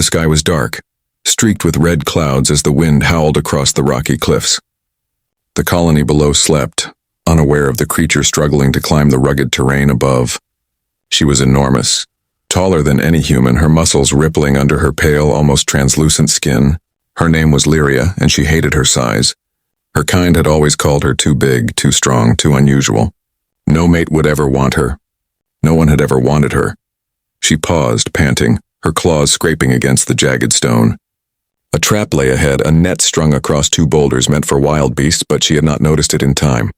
sky was dark, streaked with red clouds as the wind howled across the rocky cliffs. The colony below slept, unaware of the creature struggling to climb the rugged terrain above. She was enormous, taller than any human, her muscles rippling under her pale, almost translucent skin. Her name was Lyria, and she hated her size. Her kind had always called her too big, too strong, too unusual. No mate would ever want her. No one had ever wanted her. She paused, panting, her claws scraping against the jagged stone. A trap lay ahead, a net strung across two boulders meant for wild beasts, but she had not noticed it in time.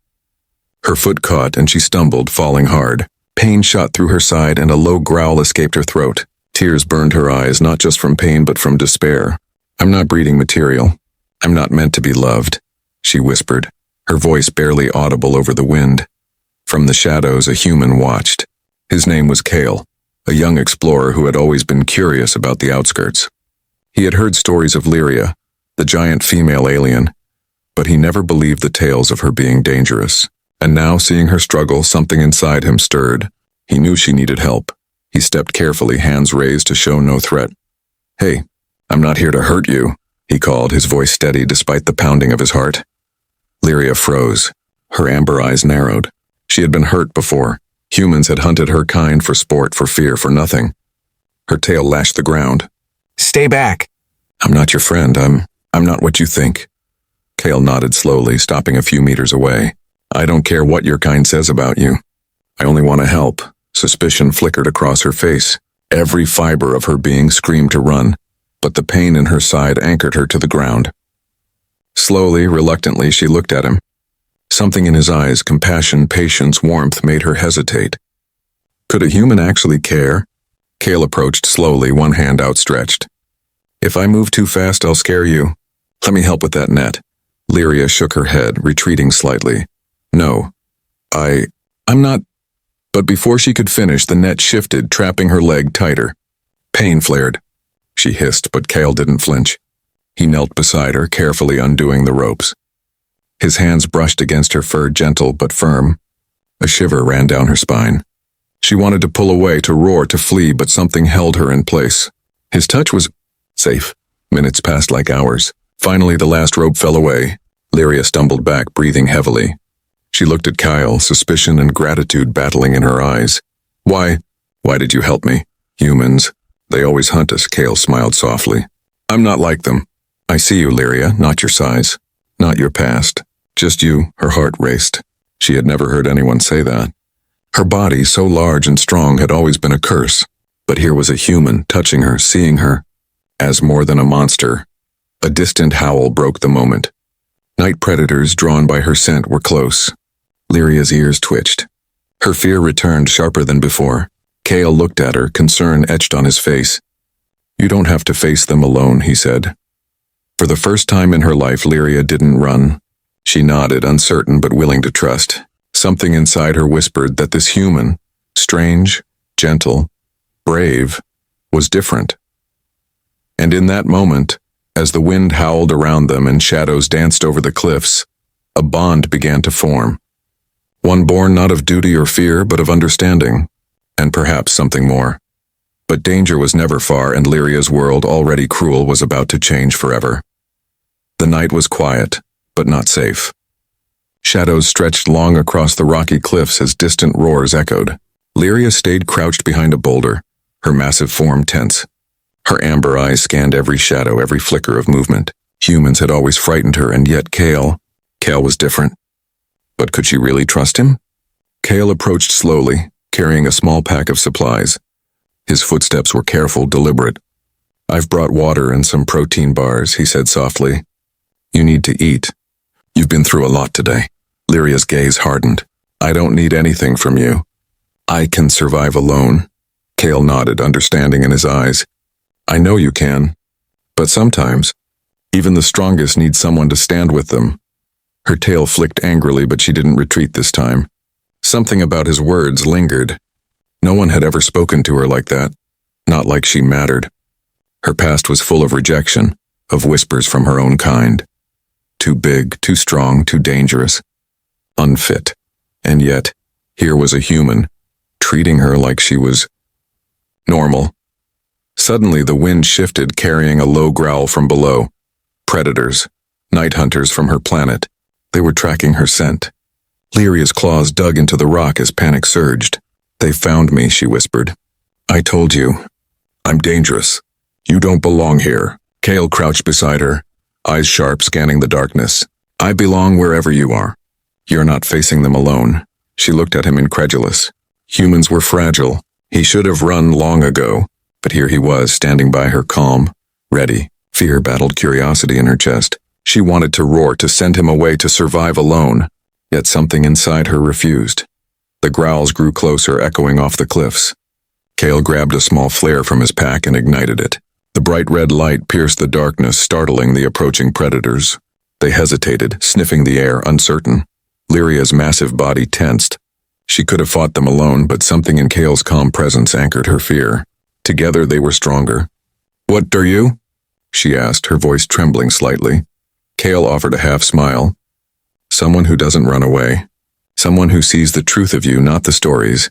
Her foot caught, and she stumbled, falling hard. Pain shot through her side, and a low growl escaped her throat. Tears burned her eyes, not just from pain, but from despair. "I'm not breeding material. I'm not meant to be loved," she whispered, her voice barely audible over the wind. From the shadows, a human watched. His name was Kale, a young explorer who had always been curious about the outskirts. He had heard stories of Lyria, the giant female alien, but he never believed the tales of her being dangerous. And now, seeing her struggle, something inside him stirred. He knew she needed help. He stepped carefully, hands raised to show no threat. "Hey, I'm not here to hurt you," he called, his voice steady despite the pounding of his heart. Lyria froze. Her amber eyes narrowed. She had been hurt before. Humans had hunted her kind for sport, for fear, for nothing. Her tail lashed the ground. "Stay back." "I'm not your friend. I'm not what you think." Kale nodded slowly, stopping a few meters away. "I don't care what your kind says about you. I only want to help." Suspicion flickered across her face. Every fiber of her being screamed to run, but the pain in her side anchored her to the ground. Slowly, reluctantly, she looked at him. Something in his eyes, compassion, patience, warmth, made her hesitate. Could a human actually care? Kale approached slowly, one hand outstretched. "If I move too fast, I'll scare you. Let me help with that net." Lyria shook her head, retreating slightly. "No, I'm not..." But before she could finish, the net shifted, trapping her leg tighter. Pain flared. She hissed, but Kale didn't flinch. He knelt beside her, carefully undoing the ropes. His hands brushed against her fur, gentle but firm. A shiver ran down her spine. She wanted to pull away, to roar, to flee, but something held her in place. His touch was safe. Minutes passed like hours. Finally, the last rope fell away. Lyria stumbled back, breathing heavily. She looked at Kyle, suspicion and gratitude battling in her eyes. Why did you help me? Humans. They always hunt us," Kale smiled softly. "I'm not like them. I see you, Lyria, not your size. Not your past. Just you." Her heart raced. She had never heard anyone say that. Her body, so large and strong, had always been a curse. But here was a human, touching her, seeing her, as more than a monster. A distant howl broke the moment. Night predators, drawn by her scent, were close. Lyria's ears twitched. Her fear returned, sharper than before. Kale looked at her, concern etched on his face. "You don't have to face them alone," he said. For the first time in her life, Lyria didn't run. She nodded, uncertain but willing to trust. Something inside her whispered that this human, strange, gentle, brave, was different. And in that moment, as the wind howled around them and shadows danced over the cliffs, a bond began to form. One born not of duty or fear, but of understanding, and perhaps something more. But danger was never far, and Lyria's world, already cruel, was about to change forever. The night was quiet, but not safe. Shadows stretched long across the rocky cliffs as distant roars echoed. Lyria stayed crouched behind a boulder, her massive form tense. Her amber eyes scanned every shadow, every flicker of movement. Humans had always frightened her, and yet Kale was different. But could she really trust him? Kale approached slowly, carrying a small pack of supplies. His footsteps were careful, deliberate. "I've brought water and some protein bars," he said softly. "You need to eat. You've been through a lot today." Lyria's gaze hardened. "I don't need anything from you. I can survive alone." Kale nodded, understanding in his eyes. "I know you can. But sometimes, even the strongest need someone to stand with them." Her tail flicked angrily, but she didn't retreat this time. Something about his words lingered. No one had ever spoken to her like that. Not like she mattered. Her past was full of rejection, of whispers from her own kind. Too big, too strong, too dangerous. Unfit. And yet, here was a human, treating her like she was normal. Suddenly the wind shifted, carrying a low growl from below. Predators. Night hunters from her planet. They were tracking her scent. Lyria's claws dug into the rock as panic surged. "They found me," she whispered. "I told you. I'm dangerous. You don't belong here." Kale crouched beside her, eyes sharp, scanning the darkness. "I belong wherever you are. You're not facing them alone." She looked at him incredulous. Humans were fragile. He should have run long ago, but here he was, standing by her, calm, ready. Fear battled curiosity in her chest. She wanted to roar, to send him away, to survive alone. Yet something inside her refused. The growls grew closer, echoing off the cliffs. Kale grabbed a small flare from his pack and ignited it. The bright red light pierced the darkness, startling the approaching predators. They hesitated, sniffing the air, uncertain. Lyria's massive body tensed. She could have fought them alone, but something in Kale's calm presence anchored her fear. Together they were stronger. "What are you?" she asked, her voice trembling slightly. Kale offered a half smile. "Someone who doesn't run away. Someone who sees the truth of you, not the stories."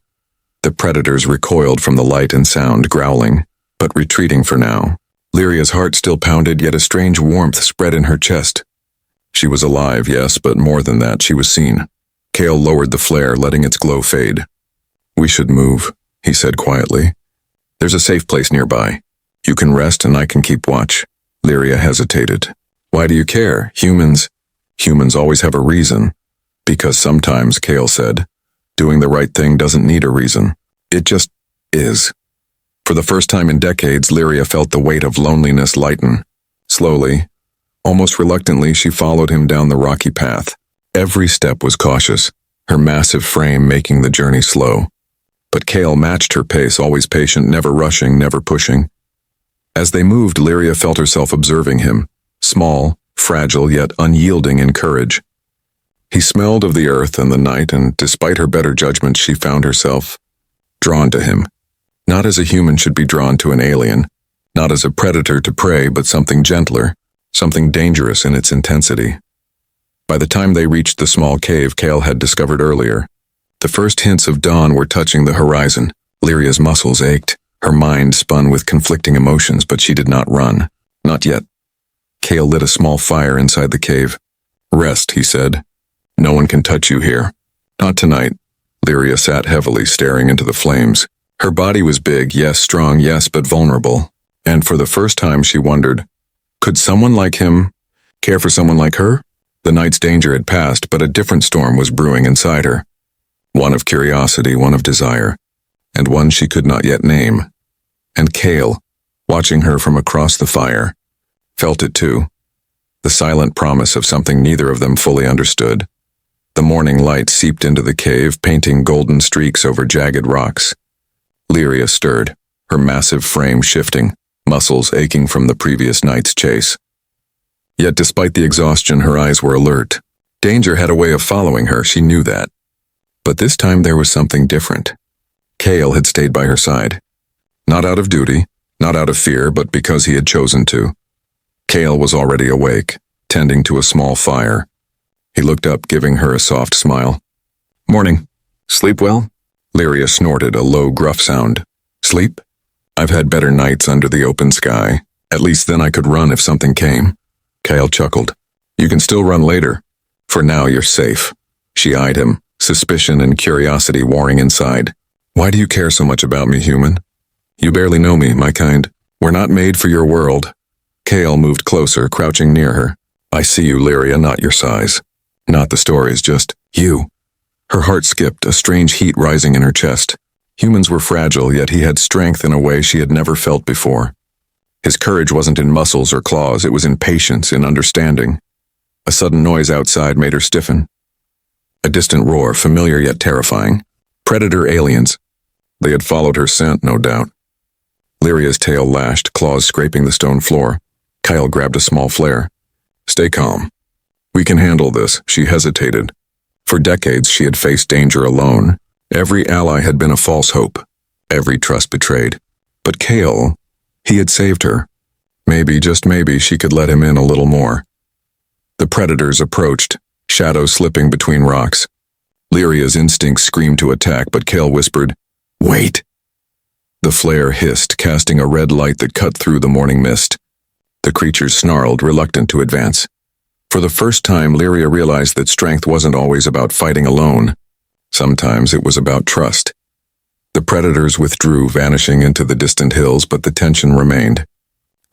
The predators recoiled from the light and sound, growling, but retreating for now. Lyria's heart still pounded, yet a strange warmth spread in her chest. She was alive, yes, but more than that, she was seen. Kale lowered the flare, letting its glow fade. "We should move," he said quietly. "There's a safe place nearby. You can rest and I can keep watch." Lyria hesitated. "Why do you care? Humans always have a reason." "Because sometimes," Kale said, "doing the right thing doesn't need a reason. It just is." For the first time in decades, Lyria felt the weight of loneliness lighten. Slowly, almost reluctantly, she followed him down the rocky path. Every step was cautious, her massive frame making the journey slow. But Kale matched her pace, always patient, never rushing, never pushing. As they moved, Lyria felt herself observing him, small, fragile, yet unyielding in courage. He smelled of the earth and the night, and despite her better judgment, she found herself drawn to him. Not as a human should be drawn to an alien, not as a predator to prey, but something gentler, something dangerous in its intensity. By the time they reached the small cave Kale had discovered earlier, the first hints of dawn were touching the horizon. Lyria's muscles ached, her mind spun with conflicting emotions, but she did not run. Not yet. Kale lit a small fire inside the cave. "Rest," he said. "No one can touch you here." "Not tonight." Lyria sat heavily, staring into the flames. Her body was big, yes, strong, yes, but vulnerable. And for the first time she wondered, could someone like him care for someone like her? The night's danger had passed, but a different storm was brewing inside her. One of curiosity, one of desire, and one she could not yet name. And Kale, watching her from across the fire, felt it too. The silent promise of something neither of them fully understood. The morning light seeped into the cave, painting golden streaks over jagged rocks. Lyria stirred, her massive frame shifting, muscles aching from the previous night's chase. Yet despite the exhaustion, her eyes were alert. Danger had a way of following her, she knew that. But this time there was something different. Kale had stayed by her side. Not out of duty, not out of fear, but because he had chosen to. Kale was already awake, tending to a small fire. He looked up, giving her a soft smile. "Morning. Sleep well?" Lyria snorted, a low, gruff sound. "Sleep? I've had better nights under the open sky. At least then I could run if something came." Kale chuckled. "You can still run later. For now you're safe." She eyed him, suspicion and curiosity warring inside. "Why do you care so much about me, human? You barely know me, my kind. We're not made for your world." Kale moved closer, crouching near her. "I see you, Lyria, not your size. Not the stories, just you." Her heart skipped, a strange heat rising in her chest. Humans were fragile, yet he had strength in a way she had never felt before. His courage wasn't in muscles or claws, it was in patience, in understanding. A sudden noise outside made her stiffen. A distant roar, familiar yet terrifying. Predator aliens. They had followed her scent, no doubt. Lyria's tail lashed, claws scraping the stone floor. Kyle grabbed a small flare. "Stay calm. We can handle this," she hesitated. For decades she had faced danger alone. Every ally had been a false hope. Every trust betrayed. But Kale, he had saved her. Maybe, just maybe, she could let him in a little more. The predators approached, shadows slipping between rocks. Lyria's instincts screamed to attack, but Kale whispered, "Wait." The flare hissed, casting a red light that cut through the morning mist. The creatures snarled, reluctant to advance. For the first time, Lyria realized that strength wasn't always about fighting alone. Sometimes it was about trust. The predators withdrew, vanishing into the distant hills, but the tension remained.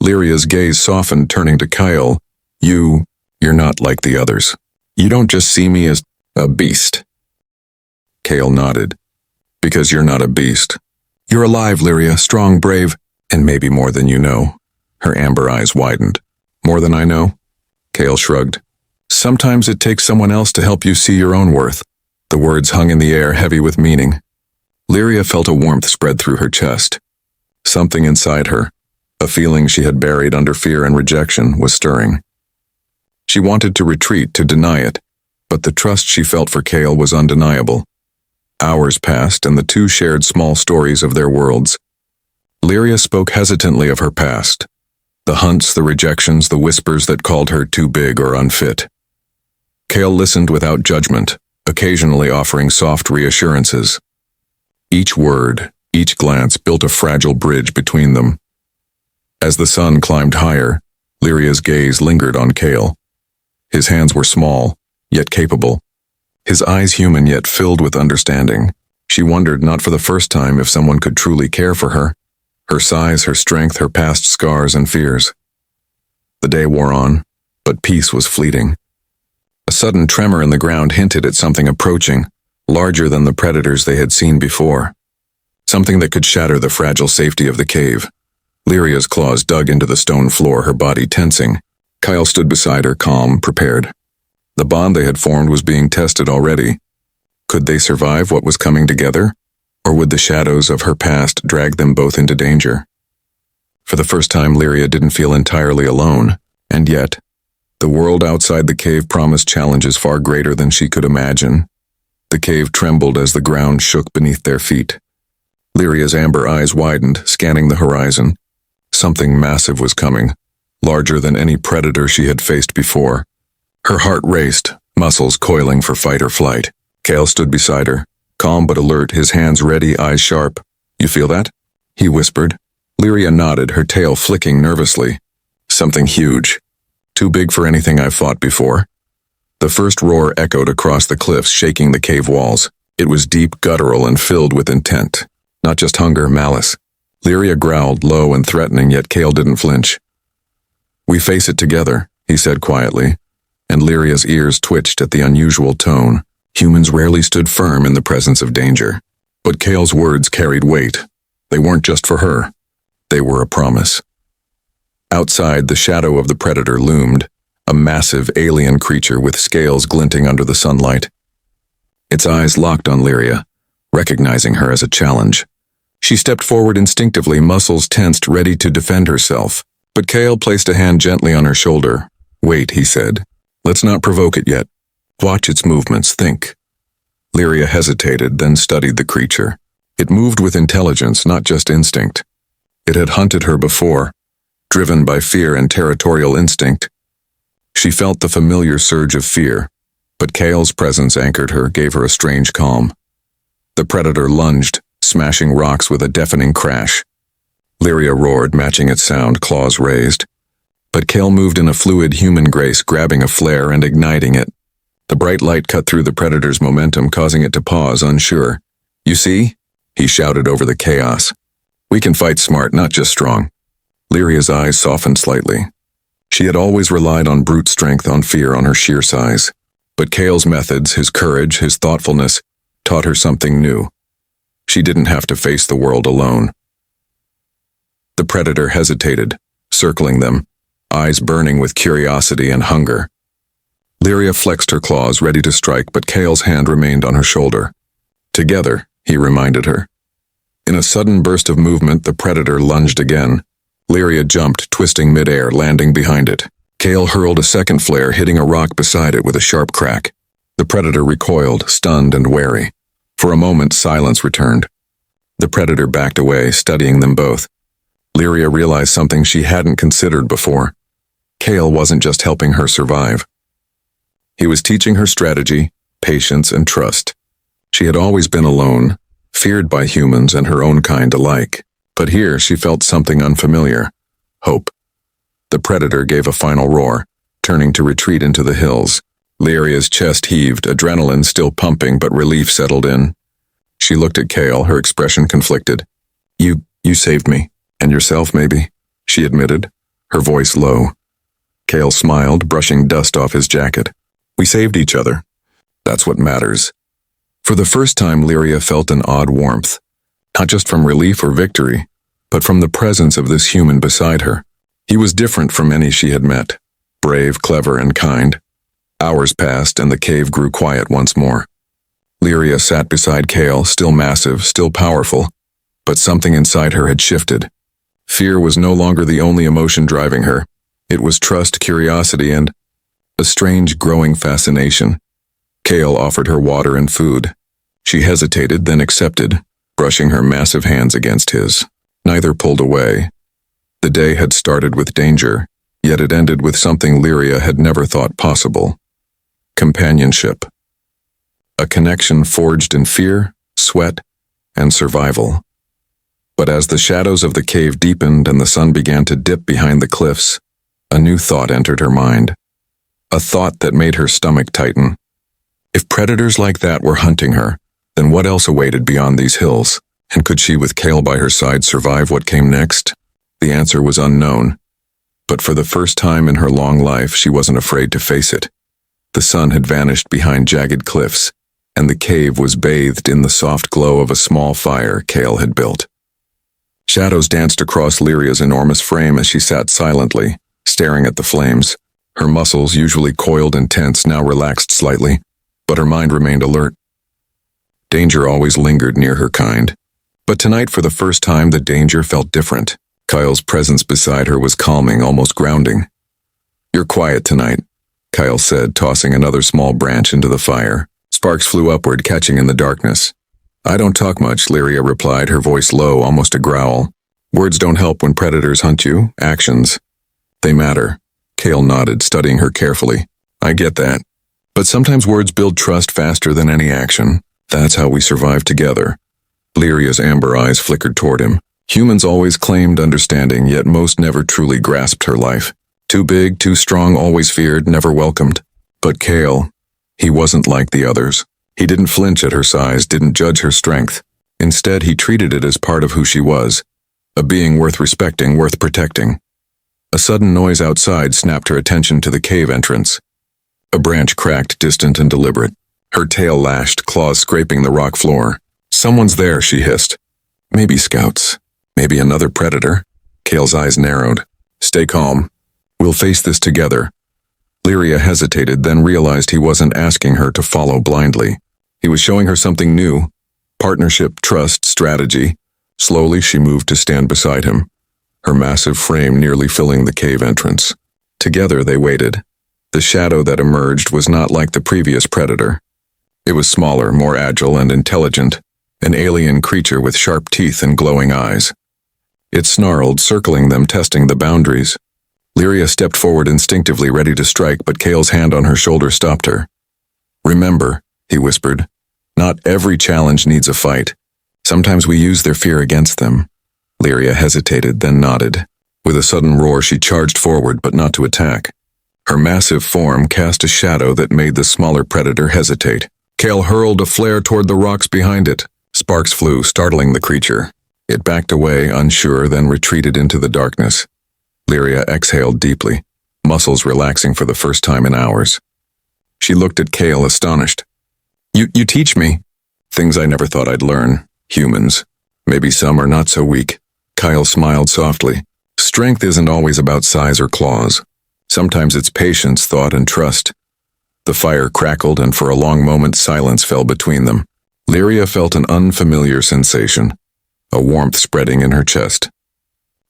Lyria's gaze softened, turning to Kyle. You're not like the others. You don't just see me as a beast. Kale nodded. Because you're not a beast. You're alive, Lyria, strong, brave, and maybe more than you know. Her amber eyes widened. More than I know? Kale shrugged. Sometimes it takes someone else to help you see your own worth. The words hung in the air, heavy with meaning. Lyria felt a warmth spread through her chest. Something inside her, a feeling she had buried under fear and rejection, was stirring. She wanted to retreat, to deny it, but the trust she felt for Kale was undeniable. Hours passed, and the two shared small stories of their worlds. Lyria spoke hesitantly of her past. The hunts, the rejections, the whispers that called her too big or unfit. Kale listened without judgment, occasionally offering soft reassurances. Each word, each glance built a fragile bridge between them. As the sun climbed higher, Lyria's gaze lingered on Kale. His hands were small, yet capable. His eyes human, yet filled with understanding. She wondered, not for the first time, if someone could truly care for her. Her size, her strength, her past scars and fears. The day wore on, but peace was fleeting. A sudden tremor in the ground hinted at something approaching, larger than the predators they had seen before. Something that could shatter the fragile safety of the cave. Lyria's claws dug into the stone floor, her body tensing. Kyle stood beside her, calm, prepared. The bond they had formed was being tested already. Could they survive what was coming together? Or would the shadows of her past drag them both into danger? For the first time, Lyria didn't feel entirely alone, and yet, the world outside the cave promised challenges far greater than she could imagine. The cave trembled as the ground shook beneath their feet. Lyria's amber eyes widened, scanning the horizon. Something massive was coming, larger than any predator she had faced before. Her heart raced, muscles coiling for fight or flight. Kale stood beside her, calm but alert, his hands ready, eyes sharp. You feel that? He whispered. Lyria nodded, her tail flicking nervously. Something huge. Too big for anything I've fought before. The first roar echoed across the cliffs, shaking the cave walls. It was deep, guttural, and filled with intent. Not just hunger, malice. Lyria growled, low and threatening, yet Kale didn't flinch. We face it together, he said quietly, and Lyria's ears twitched at the unusual tone. Humans rarely stood firm in the presence of danger. But Kale's words carried weight. They weren't just for her. They were a promise. Outside, the shadow of the predator loomed, a massive alien creature with scales glinting under the sunlight. Its eyes locked on Lyria, recognizing her as a challenge. She stepped forward instinctively, muscles tensed, ready to defend herself. But Kale placed a hand gently on her shoulder. Wait, he said. Let's not provoke it yet. Watch its movements, think. Lyria hesitated, then studied the creature. It moved with intelligence, not just instinct. It had hunted her before, driven by fear and territorial instinct. She felt the familiar surge of fear, but Kale's presence anchored her, gave her a strange calm. The predator lunged, smashing rocks with a deafening crash. Lyria roared, matching its sound, claws raised. But Kale moved in a fluid human grace, grabbing a flare and igniting it. The bright light cut through the predator's momentum, causing it to pause, unsure. You see? He shouted over the chaos. We can fight smart, not just strong. Lyria's eyes softened slightly. She had always relied on brute strength, on fear, on her sheer size. But Kale's methods, his courage, his thoughtfulness, taught her something new. She didn't have to face the world alone. The predator hesitated, circling them, eyes burning with curiosity and hunger. Lyria flexed her claws, ready to strike, but Kale's hand remained on her shoulder. Together, he reminded her. In a sudden burst of movement, the predator lunged again. Lyria jumped, twisting midair, landing behind it. Kale hurled a second flare, hitting a rock beside it with a sharp crack. The predator recoiled, stunned and wary. For a moment, silence returned. The predator backed away, studying them both. Lyria realized something she hadn't considered before. Kale wasn't just helping her survive. He was teaching her strategy, patience, and trust. She had always been alone, feared by humans and her own kind alike. But here she felt something unfamiliar. Hope. The predator gave a final roar, turning to retreat into the hills. Lyria's chest heaved, adrenaline still pumping, but relief settled in. She looked at Kale, her expression conflicted. You saved me. And yourself, maybe, she admitted, her voice low. Kale smiled, brushing dust off his jacket. We saved each other. That's what matters. For the first time, Lyria felt an odd warmth, not just from relief or victory, but from the presence of this human beside her. He was different from any she had met, brave, clever, and kind. Hours passed, and the cave grew quiet once more. Lyria sat beside Kale, still massive, still powerful, but something inside her had shifted. Fear was no longer the only emotion driving her. It was trust, curiosity, and a strange, growing fascination. Kale offered her water and food. She hesitated, then accepted, brushing her massive hands against his. Neither pulled away. The day had started with danger, yet it ended with something Lyria had never thought possible. Companionship. A connection forged in fear, sweat, and survival. But as the shadows of the cave deepened and the sun began to dip behind the cliffs, a new thought entered her mind. A thought that made her stomach tighten. If predators like that were hunting her, then what else awaited beyond these hills? And could she, with Kale by her side, survive what came next? The answer was unknown. But for the first time in her long life, she wasn't afraid to face it. The sun had vanished behind jagged cliffs, and the cave was bathed in the soft glow of a small fire Kale had built. Shadows danced across Lyria's enormous frame as she sat silently, staring at the flames. Her muscles, usually coiled and tense, now relaxed slightly, but her mind remained alert. Danger always lingered near her kind. But tonight, for the first time, the danger felt different. Kyle's presence beside her was calming, almost grounding. You're quiet tonight, Kyle said, tossing another small branch into the fire. Sparks flew upward, catching in the darkness. I don't talk much, Lyria replied, her voice low, almost a growl. Words don't help when predators hunt you. Actions. They matter. Kale nodded, studying her carefully. I get that. But sometimes words build trust faster than any action. That's how we survive together. Lyria's amber eyes flickered toward him. Humans always claimed understanding, yet most never truly grasped her life. Too big, too strong, always feared, never welcomed. But Kale, he wasn't like the others. He didn't flinch at her size, didn't judge her strength. Instead, he treated it as part of who she was. A being worth respecting, worth protecting. A sudden noise outside snapped her attention to the cave entrance. A branch cracked, distant and deliberate. Her tail lashed, claws scraping the rock floor. Someone's there, she hissed. Maybe scouts. Maybe another predator. Kale's eyes narrowed. Stay calm. We'll face this together. Lyria hesitated, then realized he wasn't asking her to follow blindly. He was showing her something new. Partnership, trust, strategy. Slowly, she moved to stand beside him, her massive frame nearly filling the cave entrance. Together, they waited. The shadow that emerged was not like the previous predator. It was smaller, more agile and intelligent, an alien creature with sharp teeth and glowing eyes. It snarled, circling them, testing the boundaries. Lyria stepped forward instinctively, ready to strike, but Kale's hand on her shoulder stopped her. Remember, he whispered, not every challenge needs a fight. Sometimes we use their fear against them. Lyria hesitated, then nodded. With a sudden roar, she charged forward, but not to attack. Her massive form cast a shadow that made the smaller predator hesitate. Kale hurled a flare toward the rocks behind it. Sparks flew, startling the creature. It backed away, unsure, then retreated into the darkness. Lyria exhaled deeply, muscles relaxing for the first time in hours. She looked at Kale, astonished. You teach me things I never thought I'd learn. Humans. Maybe some are not so weak. Kyle smiled softly. Strength isn't always about size or claws. Sometimes it's patience, thought, and trust. The fire crackled, and for a long moment silence fell between them. Lyria felt an unfamiliar sensation, a warmth spreading in her chest.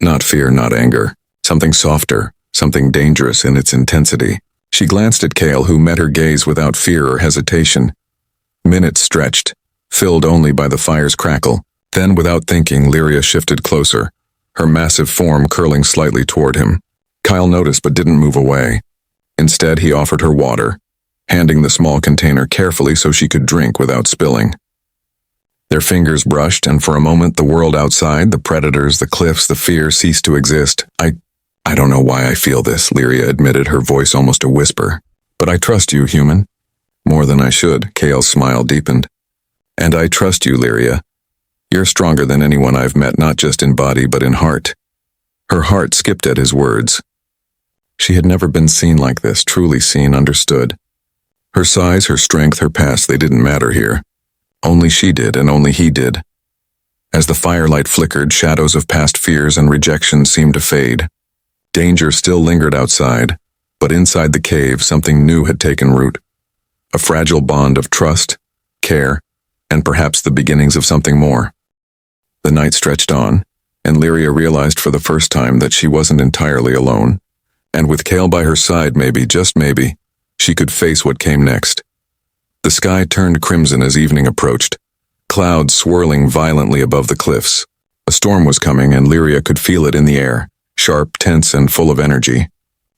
Not fear, not anger. Something softer, something dangerous in its intensity. She glanced at Kale, who met her gaze without fear or hesitation. Minutes stretched, filled only by the fire's crackle. Then, without thinking, Lyria shifted closer, her massive form curling slightly toward him. Kyle noticed but didn't move away. Instead, he offered her water, handing the small container carefully so she could drink without spilling. Their fingers brushed, and for a moment the world outside, the predators, the cliffs, the fear ceased to exist. I don't know why I feel this, Lyria admitted, her voice almost a whisper. But I trust you, human. More than I should, Kale's smile deepened. And I trust you, Lyria. You're stronger than anyone I've met, not just in body but in heart. Her heart skipped at his words. She had never been seen like this, truly seen, understood. Her size, her strength, her past, they didn't matter here. Only she did, and only he did. As the firelight flickered, shadows of past fears and rejection seemed to fade. Danger still lingered outside, but inside the cave something new had taken root. A fragile bond of trust, care, and perhaps the beginnings of something more. The night stretched on, and Lyria realized for the first time that she wasn't entirely alone. And with Kale by her side, maybe, just maybe, she could face what came next. The sky turned crimson as evening approached, clouds swirling violently above the cliffs. A storm was coming, and Lyria could feel it in the air, sharp, tense, and full of energy.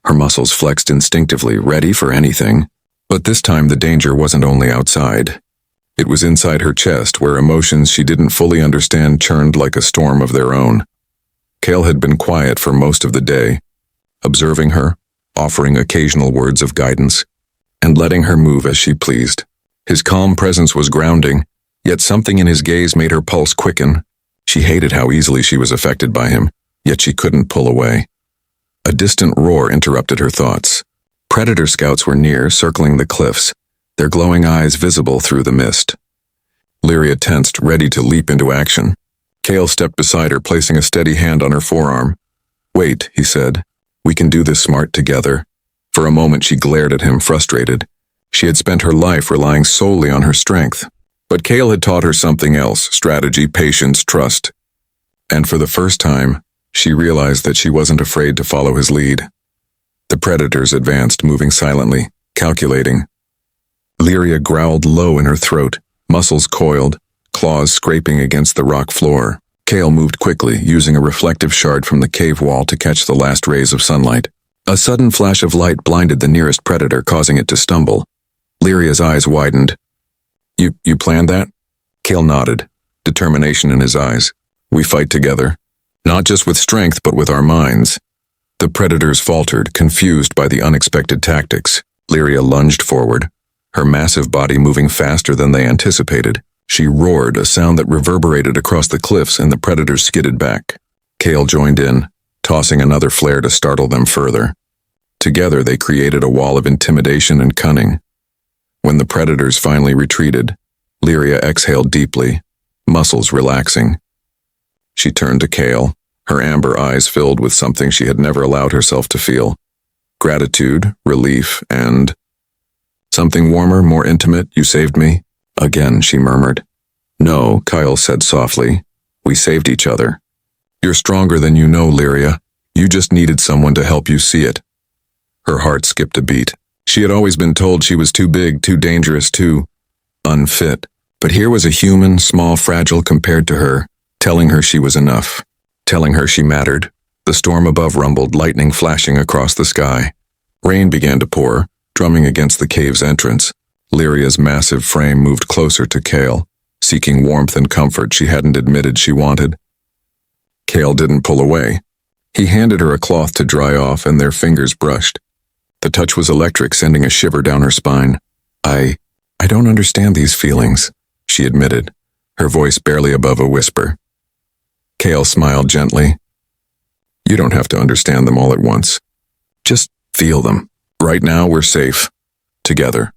Her muscles flexed instinctively, ready for anything. But this time the danger wasn't only outside. It was inside her chest, where emotions she didn't fully understand churned like a storm of their own. Kale had been quiet for most of the day, observing her, offering occasional words of guidance, and letting her move as she pleased. His calm presence was grounding, yet something in his gaze made her pulse quicken. She hated how easily she was affected by him, yet she couldn't pull away. A distant roar interrupted her thoughts. Predator scouts were near, circling the cliffs, their glowing eyes visible through the mist. Lyria tensed, ready to leap into action. Kale stepped beside her, placing a steady hand on her forearm. "Wait," he said. "We can do this smart together." For a moment she glared at him, frustrated. She had spent her life relying solely on her strength. But Kale had taught her something else: strategy, patience, trust. And for the first time, she realized that she wasn't afraid to follow his lead. The predators advanced, moving silently, calculating. Lyria growled low in her throat, muscles coiled, claws scraping against the rock floor. Kale moved quickly, using a reflective shard from the cave wall to catch the last rays of sunlight. A sudden flash of light blinded the nearest predator, causing it to stumble. Lyria's eyes widened. You planned that?" Kale nodded, determination in his eyes. "We fight together. Not just with strength, but with our minds." The predators faltered, confused by the unexpected tactics. Lyria lunged forward, her massive body moving faster than they anticipated. She roared, a sound that reverberated across the cliffs, and the predators skidded back. Kale joined in, tossing another flare to startle them further. Together they created a wall of intimidation and cunning. When the predators finally retreated, Lyria exhaled deeply, muscles relaxing. She turned to Kale, her amber eyes filled with something she had never allowed herself to feel. Gratitude, relief, and something warmer, more intimate. "You saved me?" Again, she murmured. "No," Kyle said softly. "We saved each other. You're stronger than you know, Lyria. You just needed someone to help you see it." Her heart skipped a beat. She had always been told she was too big, too dangerous, too unfit. But here was a human, small, fragile compared to her, telling her she was enough, telling her she mattered. The storm above rumbled, lightning flashing across the sky. Rain began to pour, drumming against the cave's entrance. Lyria's massive frame moved closer to Kale, seeking warmth and comfort she hadn't admitted she wanted. Kale didn't pull away. He handed her a cloth to dry off, and their fingers brushed. The touch was electric, sending a shiver down her spine. I don't understand these feelings," she admitted, her voice barely above a whisper. Kale smiled gently. "You don't have to understand them all at once. Just feel them. Right now we're safe. Together."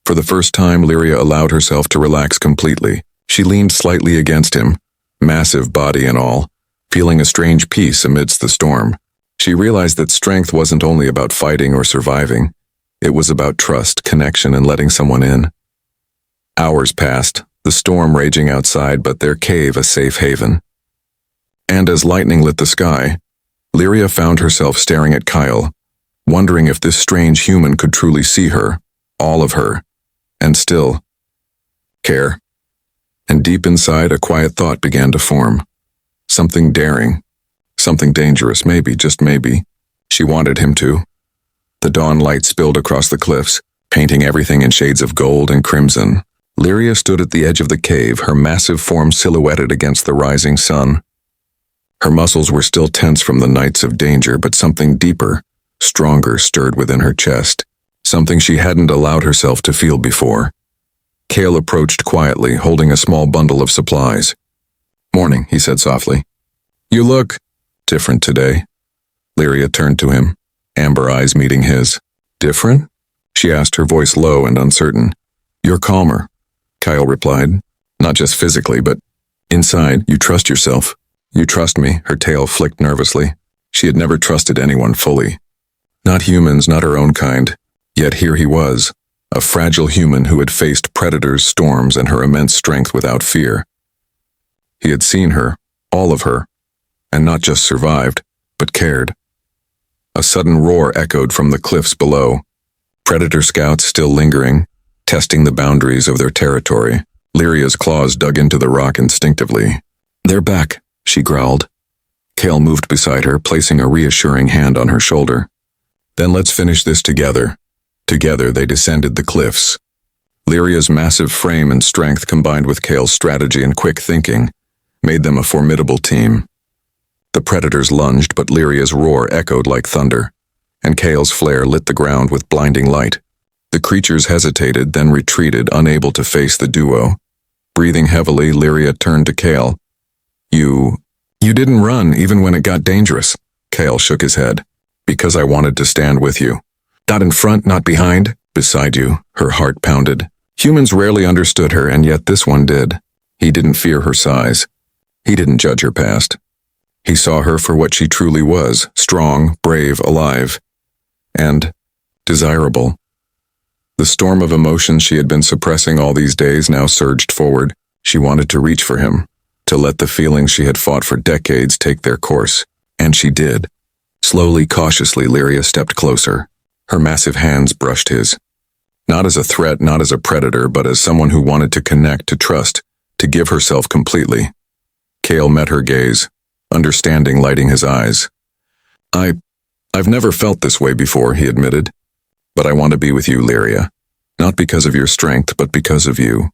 For the first time, Lyria allowed herself to relax completely. She leaned slightly against him, massive body and all, feeling a strange peace amidst the storm. She realized that strength wasn't only about fighting or surviving. It was about trust, connection, and letting someone in. Hours passed, the storm raging outside, but their cave a safe haven. And as lightning lit the sky, Lyria found herself staring at Kyle, wondering if this strange human could truly see her, all of her, and still care. And deep inside, a quiet thought began to form. Something daring. Something dangerous, maybe, just maybe. She wanted him to. The dawn light spilled across the cliffs, painting everything in shades of gold and crimson. Lyria stood at the edge of the cave, her massive form silhouetted against the rising sun. Her muscles were still tense from the nights of danger, but something deeper, stronger stirred within her chest, something she hadn't allowed herself to feel before. Cale approached quietly, holding a small bundle of supplies. "Morning," he said softly. "You look different today." Lyria turned to him, amber eyes meeting his. "Different?" she asked, her voice low and uncertain. "You're calmer," Kyle replied. "Not just physically, but inside. You trust yourself." "You trust me," her tail flicked nervously. She had never trusted anyone fully. Not humans, not her own kind. Yet here he was, a fragile human who had faced predators, storms, and her immense strength without fear. He had seen her, all of her, and not just survived, but cared. A sudden roar echoed from the cliffs below. Predator scouts still lingering, testing the boundaries of their territory. Lyria's claws dug into the rock instinctively. "They're back," she growled. Cale moved beside her, placing a reassuring hand on her shoulder. "Then let's finish this together." Together they descended the cliffs. Lyria's massive frame and strength combined with Cale's strategy and quick thinking made them a formidable team. The predators lunged, but Lyria's roar echoed like thunder, and Cale's flare lit the ground with blinding light. The creatures hesitated, then retreated, unable to face the duo. Breathing heavily, Lyria turned to Cale. You didn't run even when it got dangerous." Cale shook his head. "Because I wanted to stand with you. Not in front, not behind, beside you," her heart pounded. Humans rarely understood her, and yet this one did. He didn't fear her size. He didn't judge her past. He saw her for what she truly was, strong, brave, alive, and desirable. The storm of emotions she had been suppressing all these days now surged forward. She wanted to reach for him, to let the feelings she had fought for decades take their course. And she did. Slowly, cautiously, Lyria stepped closer. Her massive hands brushed his. Not as a threat, not as a predator, but as someone who wanted to connect, to trust, to give herself completely. Cale met her gaze, understanding lighting his eyes. I've never felt this way before," he admitted. "But I want to be with you, Lyria. Not because of your strength, but because of you."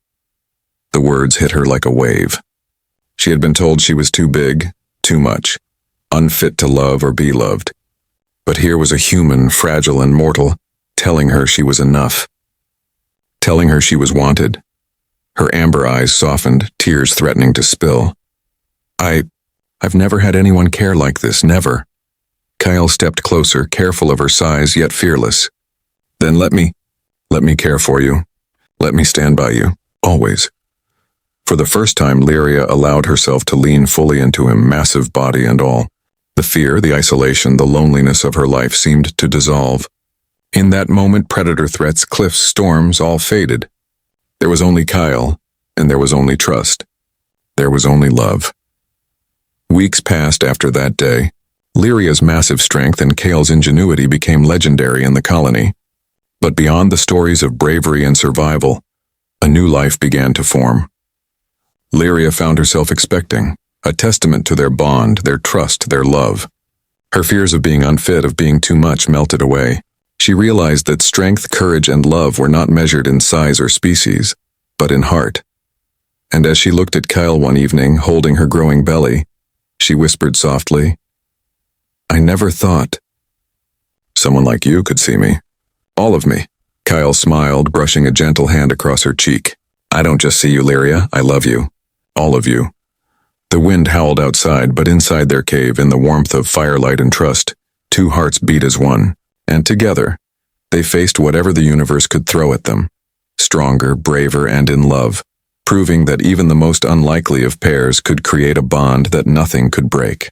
The words hit her like a wave. She had been told she was too big, too much, unfit to love or be loved. But here was a human, fragile and mortal, telling her she was enough. Telling her she was wanted. Her amber eyes softened, tears threatening to spill. I've never had anyone care like this, never." Kyle stepped closer, careful of her size, yet fearless. "Then let me care for you. Let me stand by you, always." For the first time, Lyria allowed herself to lean fully into him, massive body and all. The fear, the isolation, the loneliness of her life seemed to dissolve. In that moment, predator threats, cliffs, storms, all faded. There was only Kyle, and there was only trust. There was only love. Weeks passed after that day. Lyria's massive strength and Cale's ingenuity became legendary in the colony. But beyond the stories of bravery and survival, a new life began to form. Lyria found herself expecting, a testament to their bond, their trust, their love. Her fears of being unfit, of being too much, melted away. She realized that strength, courage, and love were not measured in size or species, but in heart. And as she looked at Kyle one evening, holding her growing belly, she whispered softly, "I never thought someone like you could see me. All of me." Kyle smiled, brushing a gentle hand across her cheek. "I don't just see you, Lyria. I love you. All of you." The wind howled outside, but inside their cave, in the warmth of firelight and trust, two hearts beat as one, and together, they faced whatever the universe could throw at them, stronger, braver, and in love, proving that even the most unlikely of pairs could create a bond that nothing could break.